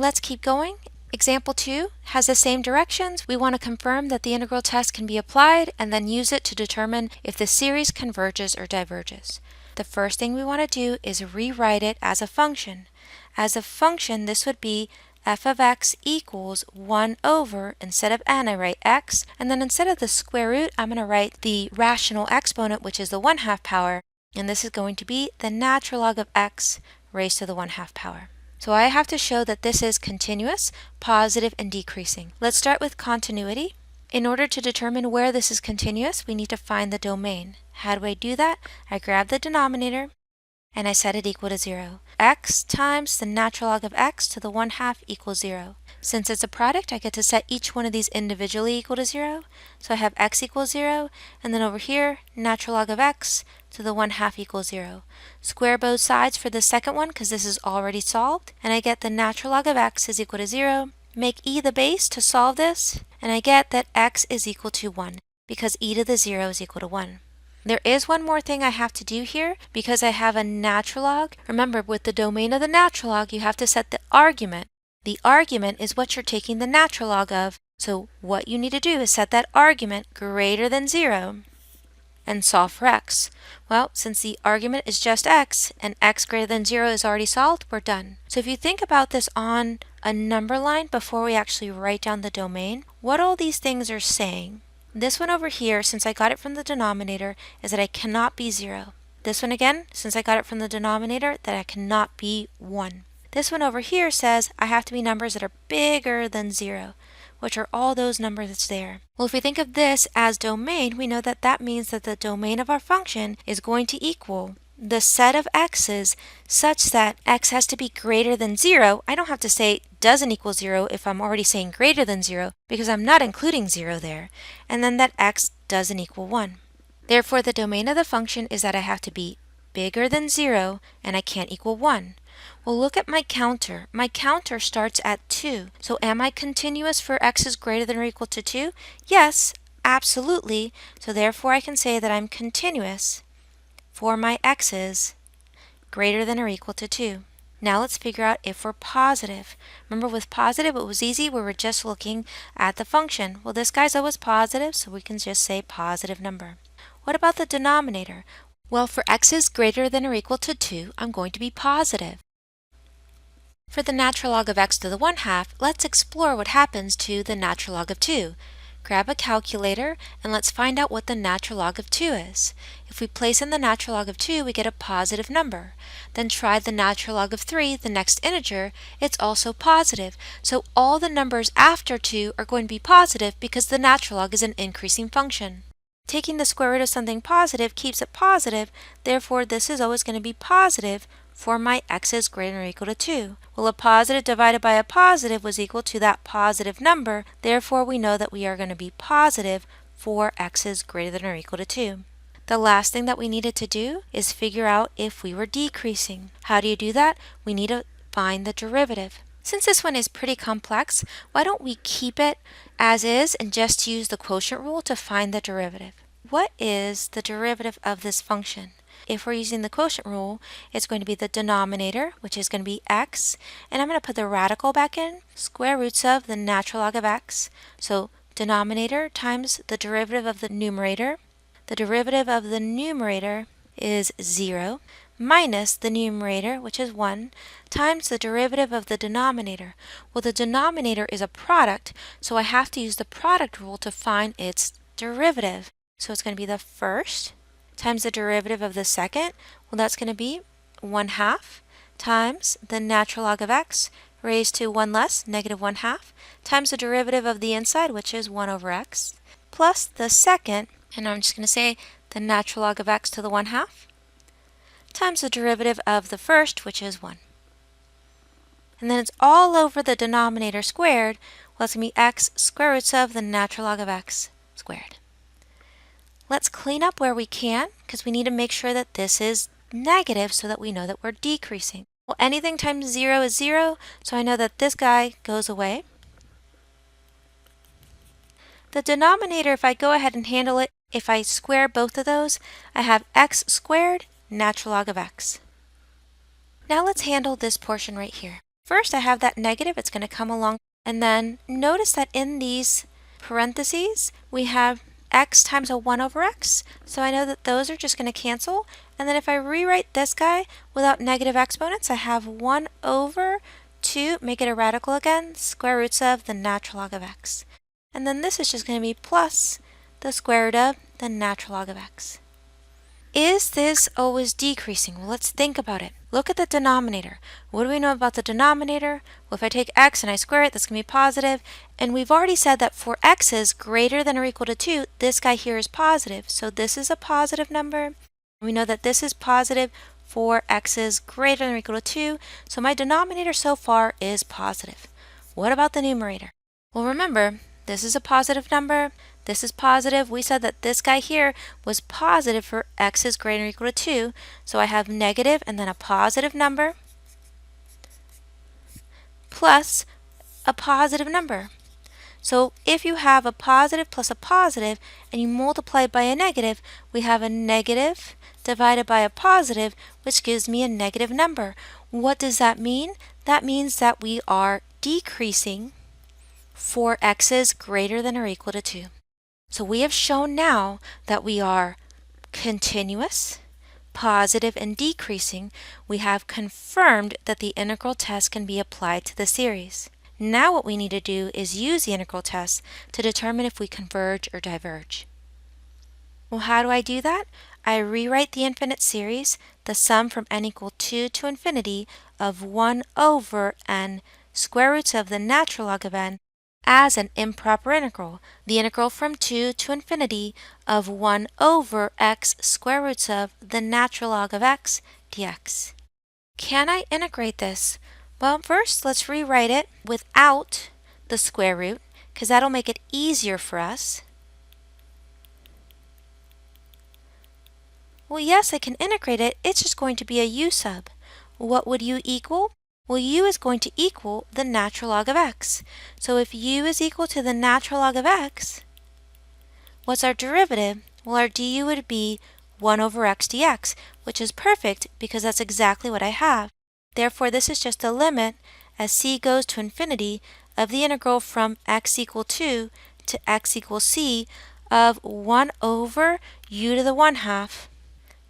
Let's keep going. Example 2 has the same directions. We want to confirm that the integral test can be applied and then use it to determine if the series converges or diverges. The first thing we want to do is rewrite it as a function. As a function, this would be f of x equals 1 over, instead of n, I write x, and then instead of the square root, I'm going to write the rational exponent, which is the 1/2 power, and this is going to be the natural log of x raised to the 1/2 power. So I have to show that this is continuous, positive, and decreasing. Let's start with continuity. In order to determine where this is continuous, we need to find the domain. How do I do that? I grab the denominator and I set it equal to 0. X times the natural log of x to the 1/2 equals 0. Since it's a product, I get to set each one of these individually equal to 0. So I have x equals 0, and then over here, natural log of x to the 1/2 equals 0. Square both sides for the second one because this is already solved, and I get the natural log of x is equal to 0. Make e the base to solve this, and I get that x is equal to 1 because e to the 0 is equal to 1. There is one more thing I have to do here because I have a natural log. Remember, with the domain of the natural log, you have to set the argument. The argument is what you're taking the natural log of. So what you need to do is set that argument greater than 0 and solve for x. Well, since the argument is just x and x greater than 0 is already solved, we're done. So if you think about this on a number line before we actually write down the domain, what all these things are saying. This one over here, since I got it from the denominator, is that I cannot be 0. This one again, since I got it from the denominator, that I cannot be 1. This one over here says I have to be numbers that are bigger than 0, which are all those numbers that's there. Well, if we think of this as domain, we know that that means that the domain of our function is going to equal the set of x's such that x has to be greater than 0. I don't have to say doesn't equal 0 if I'm already saying greater than 0 because I'm not including 0 there. And then that x doesn't equal 1. Therefore, the domain of the function is that I have to be bigger than 0 and I can't equal 1. Well, look at my counter. My counter starts at 2. So am I continuous for x is greater than or equal to 2? Yes, absolutely. So therefore I can say that I'm continuous for my x's greater than or equal to 2. Now let's figure out if we're positive. Remember, with positive it was easy. We were just looking at the function. Well, this guy's always positive, so we can just say positive number. What about the denominator? Well, for x's greater than or equal to 2, I'm going to be positive. For the natural log of x to the 1/2, let's explore what happens to the natural log of 2. Grab a calculator and let's find out what the natural log of 2 is. If we place in the natural log of 2, we get a positive number. Then try the natural log of 3, the next integer, it's also positive. So all the numbers after 2 are going to be positive because the natural log is an increasing function. Taking the square root of something positive keeps it positive, therefore this is always going to be positive for my x's greater than or equal to 2. Well, a positive divided by a positive was equal to that positive number, therefore we know that we are going to be positive for x's greater than or equal to 2. The last thing that we needed to do is figure out if we were decreasing. How do you do that? We need to find the derivative. Since this one is pretty complex, why don't we keep it as is and just use the quotient rule to find the derivative? What is the derivative of this function? If we're using the quotient rule, it's going to be the denominator, which is going to be x, and I'm going to put the radical back in, square roots of the natural log of x. So denominator times the derivative of the numerator. The derivative of the numerator is 0 minus the numerator, which is 1, times the derivative of the denominator. Well, the denominator is a product, so I have to use the product rule to find its derivative. So it's going to be the first times the derivative of the second. Well, that's going to be 1/2 times the natural log of x raised to 1 less, negative 1/2, times the derivative of the inside, which is 1 over x, plus the second, and I'm just going to say the natural log of x to the 1/2, times the derivative of the first, which is 1. And then it's all over the denominator squared. Well, it's going to be x square roots of the natural log of x squared. Let's clean up where we can, because we need to make sure that this is negative so that we know that we're decreasing. Well, anything times 0 is 0, so I know that this guy goes away. The denominator, if I go ahead and handle it, if I square both of those, I have x squared natural log of x. Now let's handle this portion right here. First, I have that negative. It's going to come along. And then notice that in these parentheses, we have x times a 1 over x. So I know that those are just going to cancel. And then if I rewrite this guy without negative exponents, I have 1 over 2, make it a radical again, square roots of the natural log of x. And then this is just going to be plus the square root of the natural log of x. Is this always decreasing? Well, let's think about it. Look at the denominator. What do we know about the denominator? Well, if I take x and I square it, that's going to be positive. And we've already said that for x's greater than or equal to 2, this guy here is positive. So this is a positive number. We know that this is positive for x's greater than or equal to 2. So my denominator so far is positive. What about the numerator? Well, remember, this is a positive number. This is positive. We said that this guy here was positive for x is greater than or equal to 2. So I have negative and then a positive number plus a positive number. So if you have a positive plus a positive and you multiply it by a negative, we have a negative divided by a positive, which gives me a negative number. What does that mean? That means that we are decreasing for x's greater than or equal to 2. So we have shown now that we are continuous, positive, and decreasing. We have confirmed that the integral test can be applied to the series. Now what we need to do is use the integral test to determine if we converge or diverge. Well, how do I do that? I rewrite the infinite series, the sum from n equal 2 to infinity of 1 over n square roots of the natural log of n, as an improper integral, the integral from 2 to infinity of 1 over x square roots of the natural log of x dx. Can I integrate this? Well, first let's rewrite it without the square root, because that'll make it easier for us. Well, yes, I can integrate it. It's just going to be a u sub. What would u equal? Well, u is going to equal the natural log of x. So if u is equal to the natural log of x, what's our derivative? Well, our du would be 1 over x dx, which is perfect because that's exactly what I have. Therefore, this is just a limit as c goes to infinity of the integral from x equal 2 to x equals c of 1 over u to the 1/2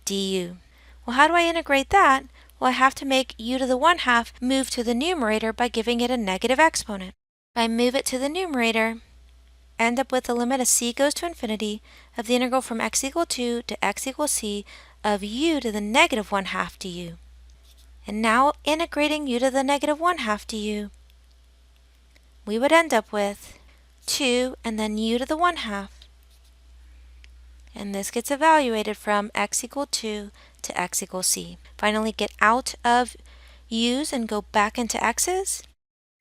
du. Well, how do I integrate that? Well, I have to make u to the 1/2 move to the numerator by giving it a negative exponent. If I move it to the numerator, I end up with the limit as c goes to infinity of the integral from x equal 2 to x equals c of u to the negative 1/2 du. And now integrating u to the negative 1/2 du, we would end up with 2 and then u to the 1/2. And this gets evaluated from x equal 2 to x equals c. Finally, get out of u's and go back into x's.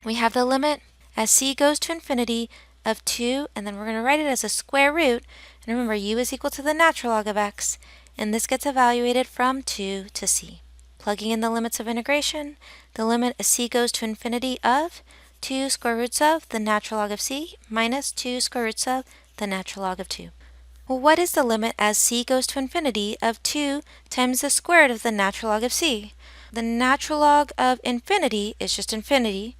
We have the limit as c goes to infinity of 2, and then we're going to write it as a square root. And remember, u is equal to the natural log of x, and this gets evaluated from 2 to c. Plugging in the limits of integration, the limit as c goes to infinity of 2 square roots of the natural log of c minus 2 square roots of the natural log of 2. Well, what is the limit as c goes to infinity of 2 times the square root of the natural log of c? The natural log of infinity is just infinity.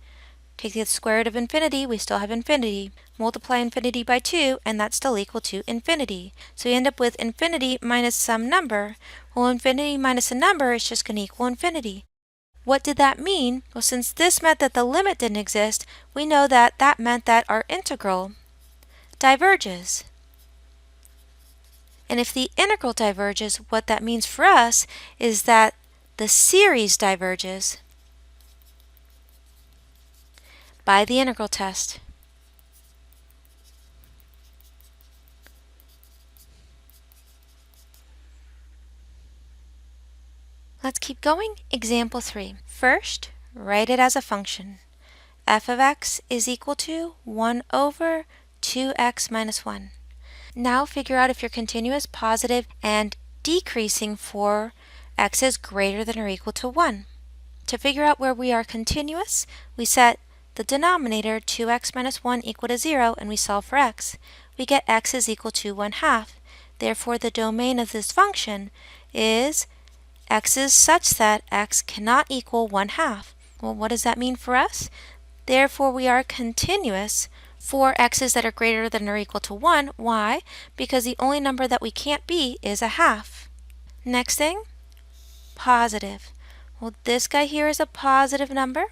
Take the square root of infinity, we still have infinity. Multiply infinity by 2, and that's still equal to infinity. So we end up with infinity minus some number. Well, infinity minus a number is just going to equal infinity. What did that mean? Well, since this meant that the limit didn't exist, we know that that meant that our integral diverges. And if the integral diverges, what that means for us is that the series diverges by the integral test. Let's keep going. Example 3. First, write it as a function. F of x is equal to 1 over 2x minus 1. Now figure out if you're continuous, positive, and decreasing for x is greater than or equal to 1. To figure out where we are continuous, we set the denominator 2x minus 1 equal to 0, and we solve for x. We get x is equal to 1/2. Therefore, the domain of this function is x is such that x cannot equal 1/2. Well, what does that mean for us? Therefore, we are continuous for x's that are greater than or equal to 1. Why? Because the only number that we can't be is a half. Next thing, positive. Well, this guy here is a positive number.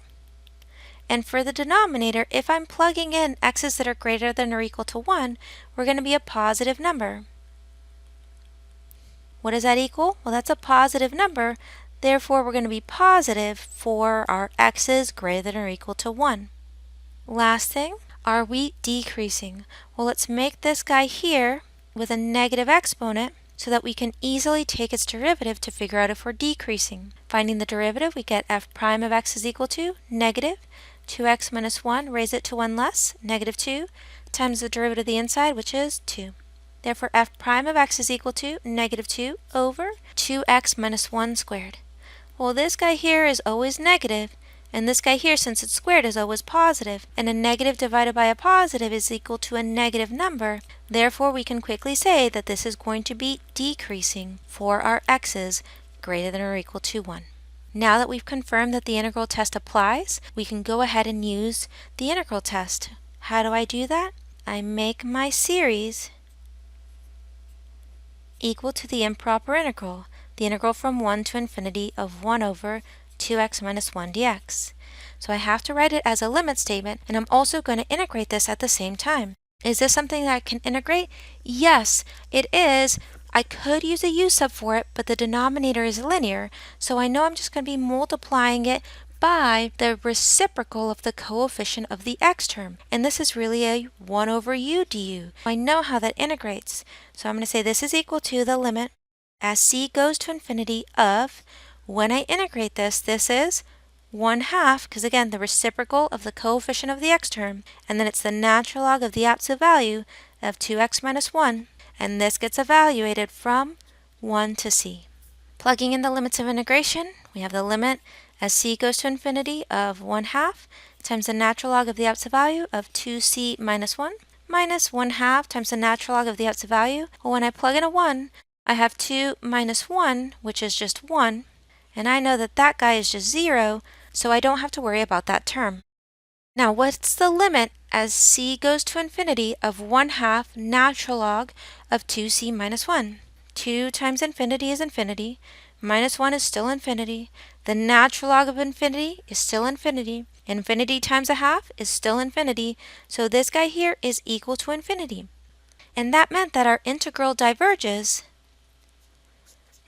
And for the denominator, if I'm plugging in x's that are greater than or equal to 1, we're going to be a positive number. What does that equal? Well, that's a positive number. Therefore, we're going to be positive for our x's greater than or equal to 1. Last thing, are we decreasing? Well, let's make this guy here with a negative exponent so that we can easily take its derivative to figure out if we're decreasing. Finding the derivative, we get f prime of x is equal to negative 2x minus 1, raise it to 1 less, negative 2, times the derivative of the inside, which is 2. Therefore, f prime of x is equal to negative 2 over 2x minus 1 squared. Well, this guy here is always negative, and this guy here, since it's squared, is always positive, and a negative divided by a positive is equal to a negative number. Therefore, we can quickly say that this is going to be decreasing for our x's greater than or equal to 1. Now that we've confirmed that the integral test applies, we can go ahead and use the integral test. How do I do that? I make my series equal to the improper integral, the integral from 1 to infinity of 1 over 2x minus 1 dx. So I have to write it as a limit statement, and I'm also going to integrate this at the same time. Is this something that I can integrate? Yes, it is. I could use a u sub for it, but the denominator is linear, so I know I'm just going to be multiplying it by the reciprocal of the coefficient of the x term. And this is really a 1 over u du. I know how that integrates. So I'm going to say this is equal to the limit as c goes to infinity of, when I integrate this, this is 1/2, because again, the reciprocal of the coefficient of the x term, and then it's the natural log of the absolute value of 2x minus 1, and this gets evaluated from 1 to c. Plugging in the limits of integration, we have the limit as c goes to infinity of 1/2 times the natural log of the absolute value of 2c minus 1 minus 1/2 times the natural log of the absolute value. Well, when I plug in a 1, I have 2 minus 1, which is just 1, and I know that that guy is just 0, so I don't have to worry about that term. Now, what's the limit as c goes to infinity of 1/2 natural log of 2c minus 1? 2 times infinity is infinity, minus 1 is still infinity, the natural log of infinity is still infinity, infinity times 1/2 is still infinity, so this guy here is equal to infinity. And that meant that our integral diverges,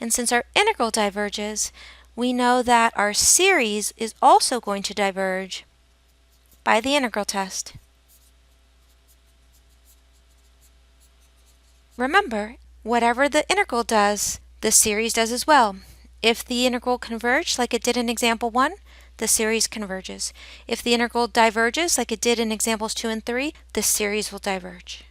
and since our integral diverges, we know that our series is also going to diverge by the integral test. Remember, whatever the integral does, the series does as well. If the integral converged like it did in example 1, the series converges. If the integral diverges like it did in examples 2 and 3, the series will diverge.